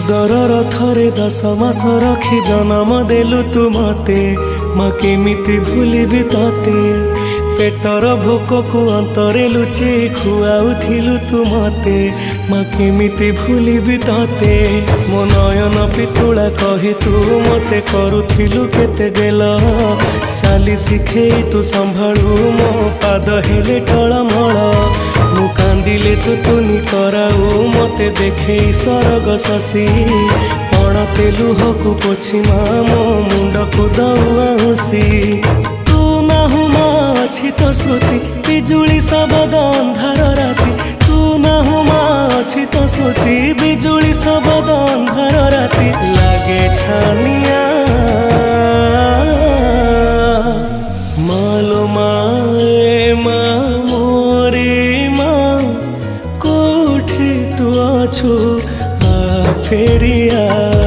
उदर थरे 10 मास रखी जन्म देलु तू मते माँ केमिति भूलिबी तते पेटर भोक को अंतरे लुचे खुआउथिलु तू मते माँ केमिति भूलिबी तते मो नयन पितुला कही तू मते करुथिलु केते गेल चाली शिखेई तू संभाळु मो पाद हेले टळमळ मु कांदिले तू तुनी कराऊ मते देखे सरग शशि पणते लुहकु पोछि मो मुंड को दउआसी तू नाहु अछि तो स्मृति बिजुली सबद अंधार राति तू नाहु अछि तो स्मृति बिजुली सबद अंधार राति लागे छानिया मालो माए माँ मोरे माँ कोठे तू अछु आ फेरिया।